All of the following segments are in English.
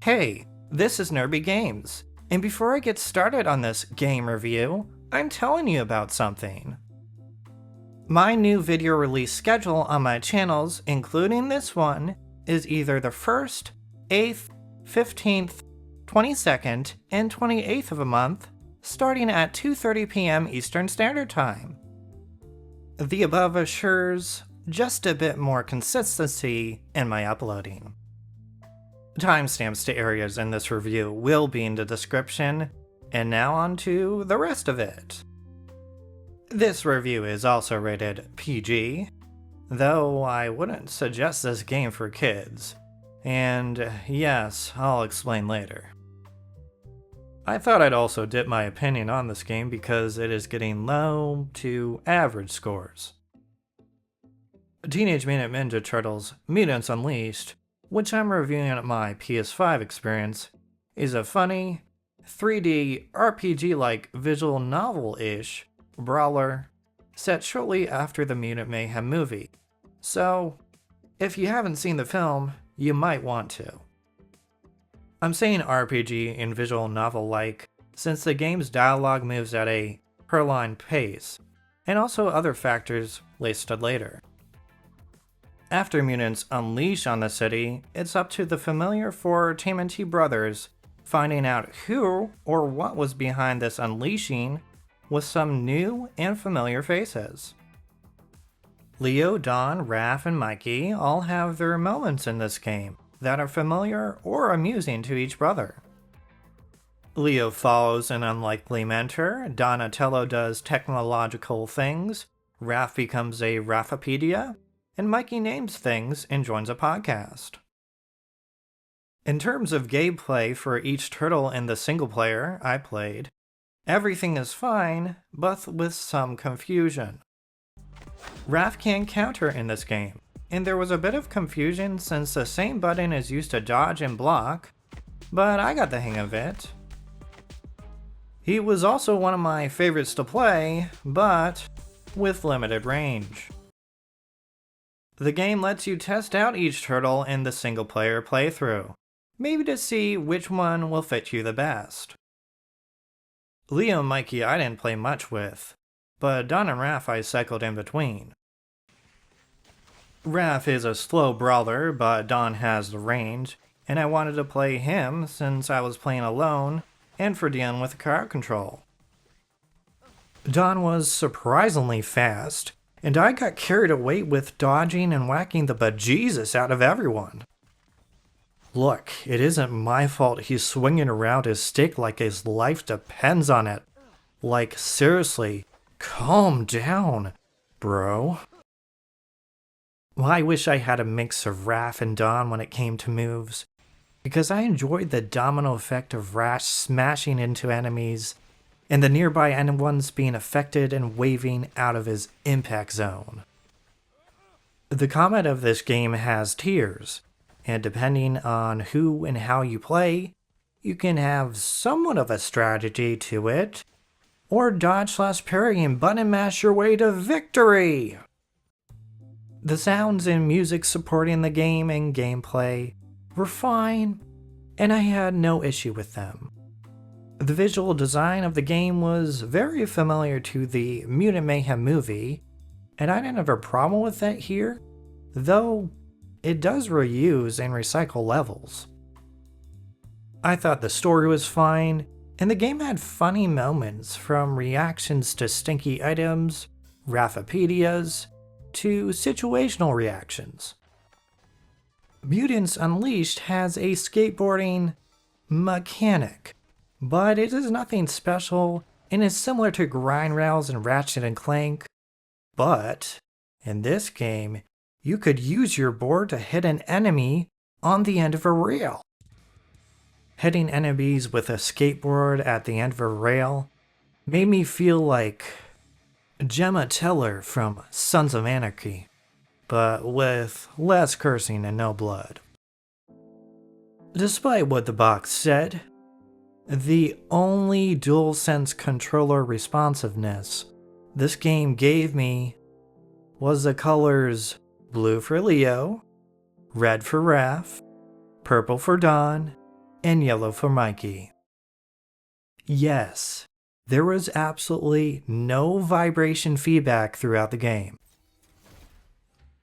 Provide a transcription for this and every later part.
Hey, this is Nerby Games, and before I get started on this game review, I'm telling you about something. My new video release schedule on my channels, including this one, is either the 1st, 8th, 15th, 22nd, and 28th of a month, starting at 2:30 p.m. Eastern Standard Time. The above assures just a bit more consistency in my uploading. Timestamps to areas in this review will be in the description, and now on to the rest of it. This review is also rated PG, though I wouldn't suggest this game for kids, and yes, I'll explain later. I thought I'd also dip my opinion on this game because it is getting low to average scores. Teenage Mutant Ninja Turtles Mutants Unleashed, which I'm reviewing at my PS5 experience, is a funny, 3D RPG-like visual novel-ish brawler set shortly after the Mutant Mayhem movie. So, if you haven't seen the film, you might want to. I'm saying RPG and visual novel-like since the game's dialogue moves at a herline pace, and also other factors listed later. After mutants unleash on the city, it's up to the familiar four TMNT brothers finding out who or what was behind this unleashing with some new and familiar faces. Leo, Don, Raph, and Mikey all have their moments in this game that are familiar or amusing to each brother. Leo follows an unlikely mentor, Donatello does technological things, Raph becomes a Raphopedia, and Mikey names things and joins a podcast. In terms of gameplay for each turtle in the single player I played, everything is fine, but with some confusion. Raph can counter in this game, and there was a bit of confusion since the same button is used to dodge and block, but I got the hang of it. He was also one of my favorites to play, but with limited range. The game lets you test out each turtle in the single player playthrough, maybe to see which one will fit you the best. Leo and Mikey I didn't play much with, but Don and Raph I cycled in between. Raph is a slow brawler, but Don has the range, and I wanted to play him since I was playing alone and for dealing with crowd control. Don was surprisingly fast, and I got carried away with dodging and whacking the bejesus out of everyone. Look, it isn't my fault he's swinging around his stick like his life depends on it. Like, seriously, calm down, bro. I wish I had a mix of Raph and Don when it came to moves, because I enjoyed the domino effect of Raph smashing into enemies, and the nearby ones being affected and waving out of his impact zone. The combat of this game has tiers, and depending on who and how you play, you can have somewhat of a strategy to it, or dodge/parry and button mash your way to victory! The sounds and music supporting the game and gameplay were fine, and I had no issue with them. The visual design of the game was very familiar to the Mutant Mayhem movie, and I didn't have a problem with that here, though it does reuse and recycle levels. I thought the story was fine, and the game had funny moments from reactions to stinky items, Raphopedias, to situational reactions. Mutants Unleashed has a skateboarding mechanic, but it is nothing special and is similar to grind rails and Ratchet and Clank. But in this game, you could use your board to hit an enemy on the end of a rail. Hitting enemies with a skateboard at the end of a rail made me feel like Gemma Teller from Sons of Anarchy, but with less cursing and no blood. Despite what the box said, the only DualSense controller responsiveness this game gave me was the colors blue for Leo, red for Raph, purple for Don, and yellow for Mikey. Yes, there was absolutely no vibration feedback throughout the game.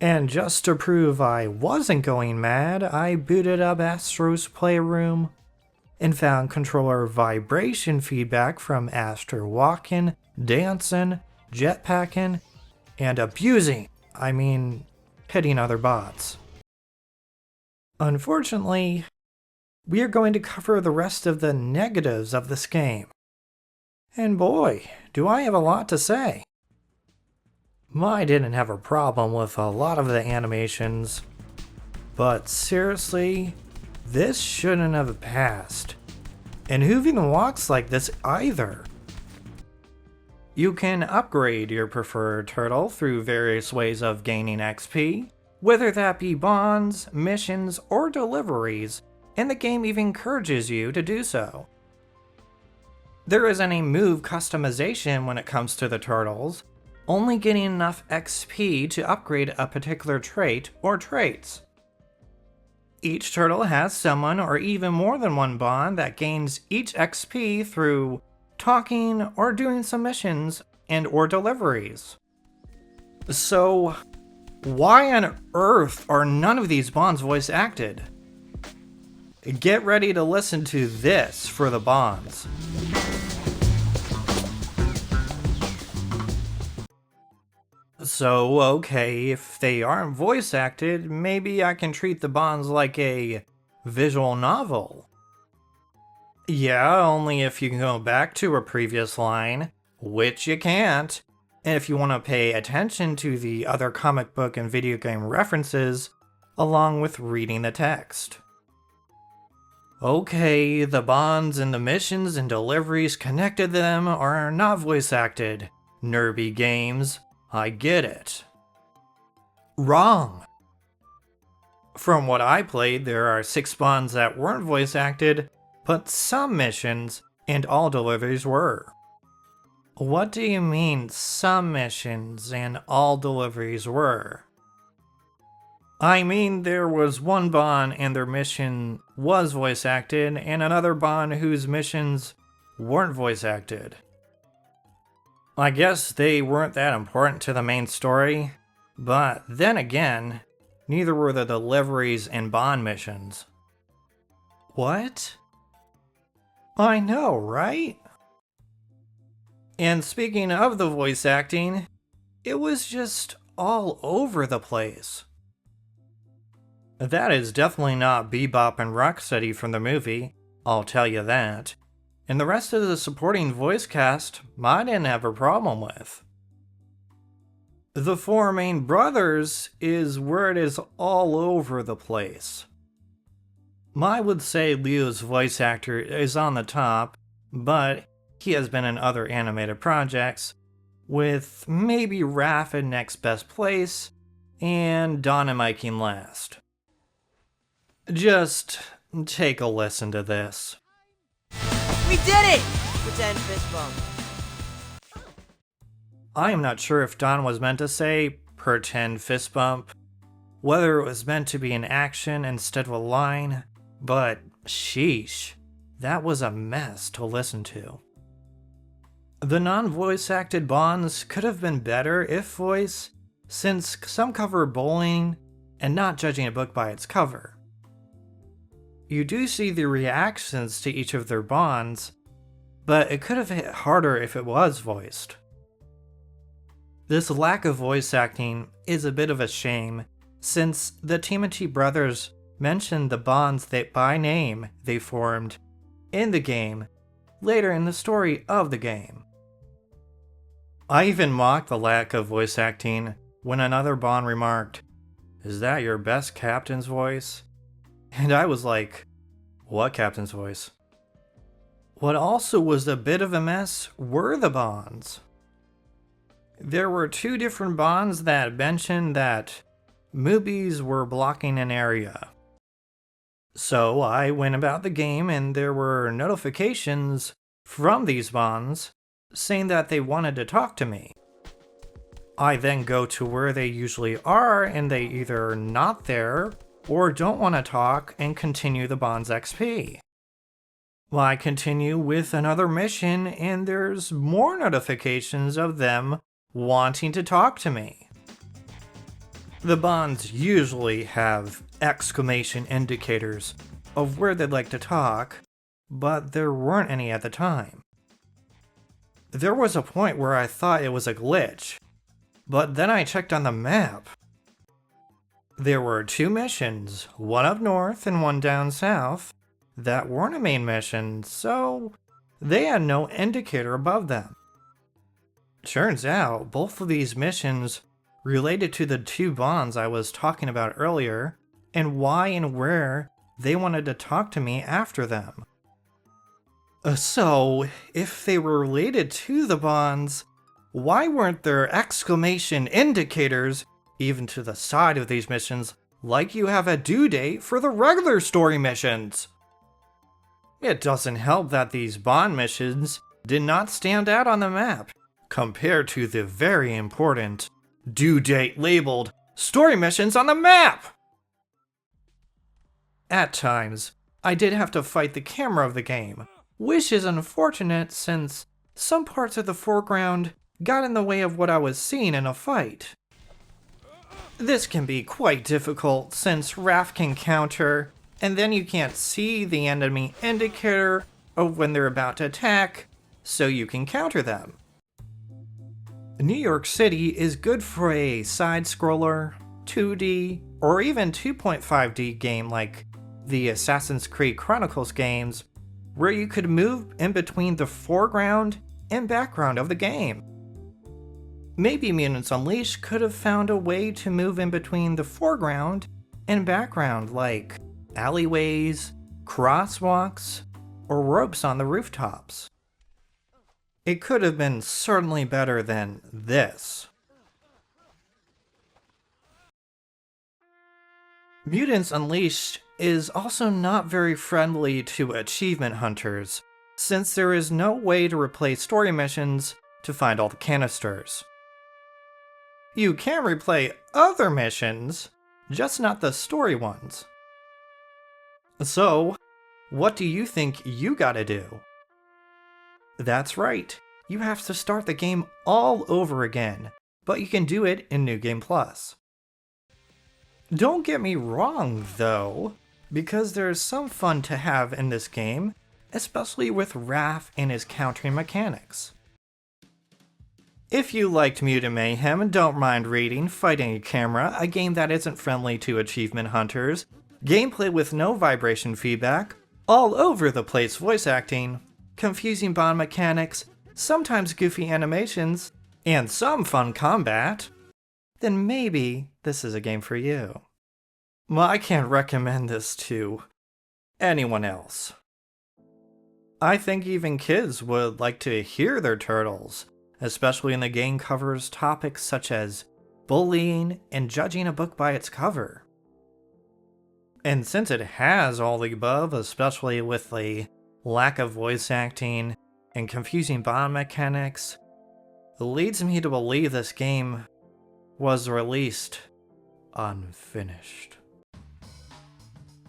And just to prove I wasn't going mad, I booted up Astro's Playroom and found controller vibration feedback from Astro walking, dancing, jetpacking, and abusing, hitting other bots. Unfortunately, we are going to cover the rest of the negatives of this game. And boy, do I have a lot to say. I didn't have a problem with a lot of the animations, but seriously, this shouldn't have passed. And who even walks like this either? You can upgrade your preferred turtle through various ways of gaining XP, whether that be bonds, missions, or deliveries, and the game even encourages you to do so. There isn't a move customization when it comes to the turtles, only getting enough XP to upgrade a particular trait or traits. Each turtle has someone or even more than one bond that gains each XP through talking or doing some missions and or deliveries. So, why on earth are none of these bonds voice acted? Get ready to listen to this for the bonds. So, okay, if they aren't voice acted, maybe I can treat the bonds like a visual novel. Yeah, only if you can go back to a previous line, which you can't, and if you want to pay attention to the other comic book and video game references, along with reading the text. Okay, the bonds and the missions and deliveries connected to them are not voice acted. Nerdy games. I get it. Wrong. From what I played, there are 6 bonds that weren't voice acted, but some missions and all deliveries were. What do you mean some missions and all deliveries were? I mean there was one bond and their mission was voice acted and another bond whose missions weren't voice acted. I guess they weren't that important to the main story, but then again, neither were the deliveries and bond missions. What? I know, right? And speaking of the voice acting, it was just all over the place. That is definitely not Bebop and Rocksteady from the movie, I'll tell you that. And the rest of the supporting voice cast, I didn't have a problem with. The 4 main brothers is where it is all over the place. I would say Leo's voice actor is on the top, but he has been in other animated projects, with maybe Raph in next best place, and Don and Mike in last. Just take a listen to this. We did it! Pretend fist bump. I am not sure if Don was meant to say pretend fist bump, whether it was meant to be an action instead of a line, but sheesh, that was a mess to listen to. The non-voice acted bonds could have been better if voice, since some cover bullying and not judging a book by its cover. You do see the reactions to each of their bonds, but it could have hit harder if it was voiced. This lack of voice acting is a bit of a shame, since the Timothy brothers mentioned the bonds that by name they formed in the game later in the story of the game. I even mocked the lack of voice acting when another bond remarked, "Is that your best captain's voice?" And I was like, what captain's voice? What also was a bit of a mess were the bonds. There were 2 different bonds that mentioned that movies were blocking an area. So I went about the game and there were notifications from these bonds saying that they wanted to talk to me. I then go to where they usually are and they either not there or don't want to talk and continue the bond's XP. Well, I continue with another mission, and there's more notifications of them wanting to talk to me. The bonds usually have exclamation indicators of where they'd like to talk, but there weren't any at the time. There was a point where I thought it was a glitch, but then I checked on the map. There were 2 missions, one up north and one down south, that weren't a main mission, so they had no indicator above them. Turns out, both of these missions related to the 2 bonds I was talking about earlier, and why and where they wanted to talk to me after them. So, if they were related to the bonds, why weren't there exclamation indicators even to the side of these missions like you have a due date for the regular story missions? It doesn't help that these bond missions did not stand out on the map compared to the very important due date labeled story missions on the map. At times, I did have to fight the camera of the game, which is unfortunate since some parts of the foreground got in the way of what I was seeing in a fight. This can be quite difficult since Raph can counter, and then you can't see the enemy indicator of when they're about to attack, so you can counter them. New York City is good for a side-scroller, 2D, or even 2.5D game like the Assassin's Creed Chronicles games, where you could move in between the foreground and background of the game. Maybe Mutants Unleashed could have found a way to move in between the foreground and background, like alleyways, crosswalks, or ropes on the rooftops. It could have been certainly better than this. Mutants Unleashed is also not very friendly to achievement hunters, since there is no way to replay story missions to find all the canisters. You can replay other missions, just not the story ones. So, what do you think you gotta do? That's right, you have to start the game all over again, but you can do it in New Game Plus. Don't get me wrong, though, because there's some fun to have in this game, especially with Raph and his countering mechanics. If you liked Mutant Mayhem and don't mind reading Fighting a Camera, a game that isn't friendly to achievement hunters, gameplay with no vibration feedback, all over the place voice acting, confusing bond mechanics, sometimes goofy animations, and some fun combat, then maybe this is a game for you. Well, I can't recommend this to anyone else. I think even kids would like to hear their turtles, especially when the game covers topics such as bullying and judging a book by its cover. And since it has all the above, especially with the lack of voice acting and confusing bond mechanics, it leads me to believe this game was released unfinished.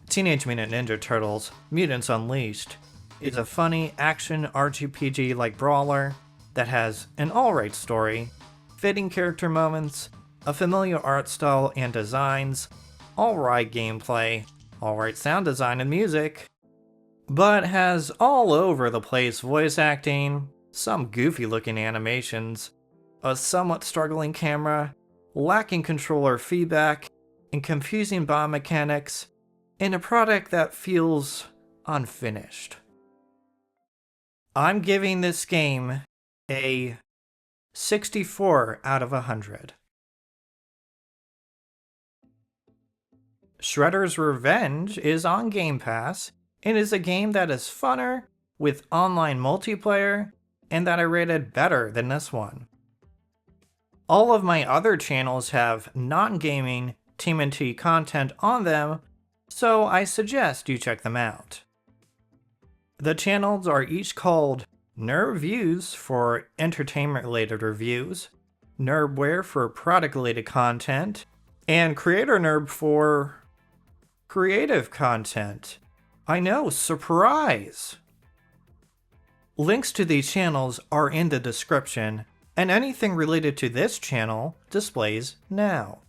Teenage Mutant Ninja Turtles Mutants Unleashed is a funny action RPG-like brawler that has an alright story, fitting character moments, a familiar art style and designs, alright gameplay, alright sound design and music, but has all over the place voice acting, some goofy looking animations, a somewhat struggling camera, lacking controller feedback, and confusing bond mechanics, and a product that feels unfinished. I'm giving this game a 64 out of 100. Shredder's Revenge is on Game Pass and is a game that is funner with online multiplayer and that I rated better than this one. All of my other channels have non-gaming TMNT content on them, so I suggest you check them out. The channels are each called Nerd Views for entertainment-related reviews, Nerdware for product-related content, and Creator Nerd for creative content. I know, surprise! Links to these channels are in the description, and anything related to this channel displays now.